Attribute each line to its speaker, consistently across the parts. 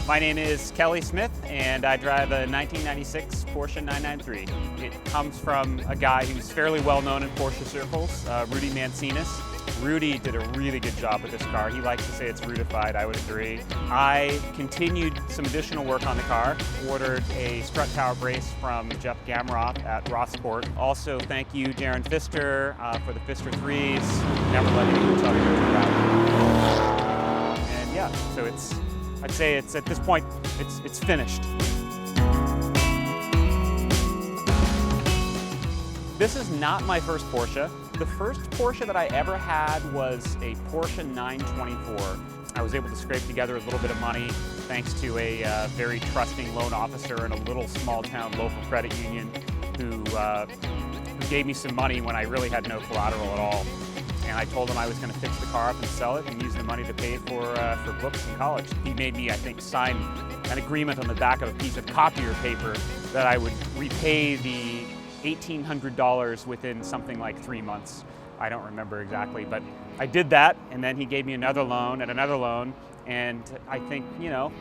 Speaker 1: My name is Kelly Smith, and I drive a 1996 Porsche 993. It comes from a guy who's fairly well known in Porsche circles, Rudy Mancinis. Rudy did a really good job with this car. He likes to say it's Rudified, I would agree. I continued some additional work on the car, ordered a strut tower brace from Jeff Gamroth at Rossport. Also, thank you, Darren Pfister, for the Pfister 3s. Never let anyone tell you about it. And yeah, so I'd say it's at this point, it's finished. This is not my first Porsche. The first Porsche that I ever had was a Porsche 924. I was able to scrape together a little bit of money thanks to a very trusting loan officer in a little small town local credit union who gave me some money when I really had no collateral at all. And I told him I was going to fix the car up and sell it and use the money to pay for books in college. He made me, I think, sign an agreement on the back of a piece of copier paper that I would repay the $1,800 within something like 3 months. I don't remember exactly, but I did that, and then he gave me another loan and another loan, and I think, you know,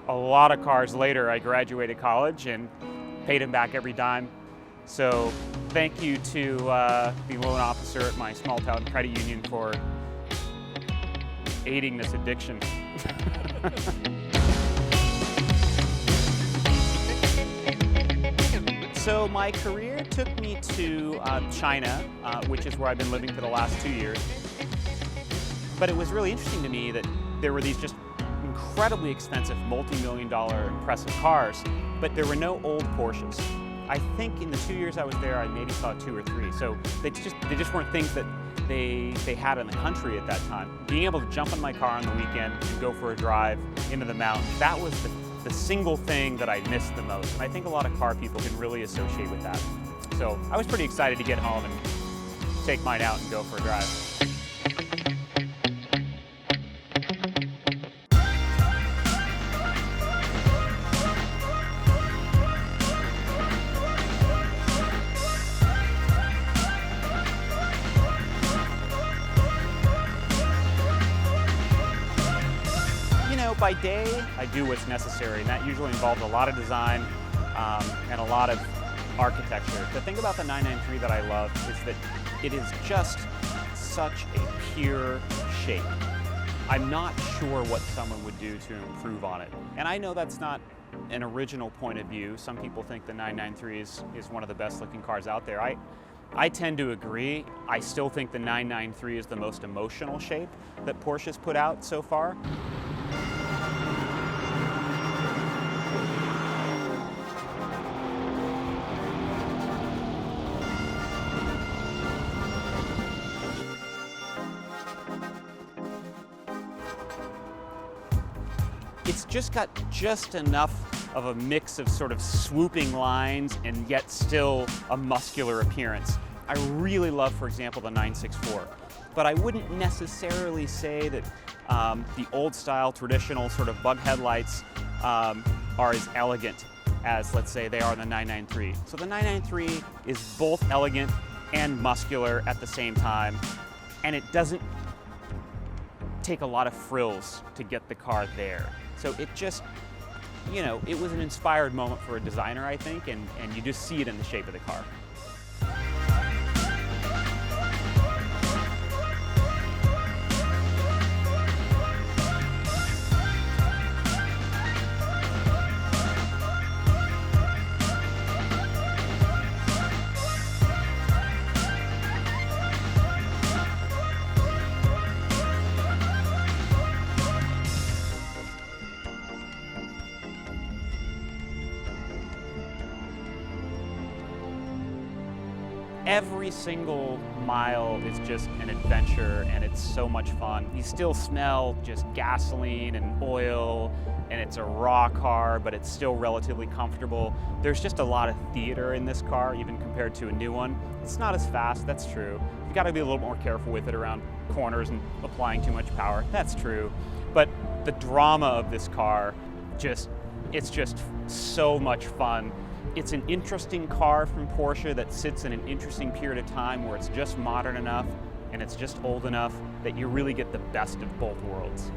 Speaker 1: a lot of cars later, I graduated college and paid him back every dime. So thank you to the loan officer at my small town credit union for aiding this addiction. So my career took me to China, which is where I've been living for the last 2 years. But it was really interesting to me that there were these just incredibly expensive, multi-million-dollar impressive cars, but there were no old Porsches. I think in the 2 years I was there, I maybe saw 2 or 3. So they just weren't things that they had in the country at that time. Being able to jump in my car on the weekend and go for a drive into the mountains, that was the single thing that I missed the most. And I think a lot of car people can really associate with that. So I was pretty excited to get home and take mine out and go for a drive. By day, I do what's necessary, and that usually involves a lot of design and a lot of architecture. The thing about the 993 that I love is that it is just such a pure shape. I'm not sure what someone would do to improve on it. And I know that's not an original point of view. Some people think the 993 is one of the best looking cars out there. I tend to agree. I still think the 993 is the most emotional shape that Porsche's put out so far. It's just got just enough of a mix of sort of swooping lines and yet still a muscular appearance. I really love, for example, the 964, but I wouldn't necessarily say that the old style, traditional sort of bug headlights are as elegant as, let's say, they are in the 993. So the 993 is both elegant and muscular at the same time, and it doesn't take a lot of frills to get the car there. So it just, you know, it was an inspired moment for a designer, I think, and you just see it in the shape of the car. Every single mile is just an adventure, and it's so much fun. You still smell just gasoline and oil, and it's a raw car, but it's still relatively comfortable. There's just a lot of theater in this car, even compared to a new one. It's not as fast, that's true. You gotta be a little more careful with it around corners and applying too much power, that's true. But the drama of this car, it's just so much fun. It's an interesting car from Porsche that sits in an interesting period of time where it's just modern enough and it's just old enough that you really get the best of both worlds.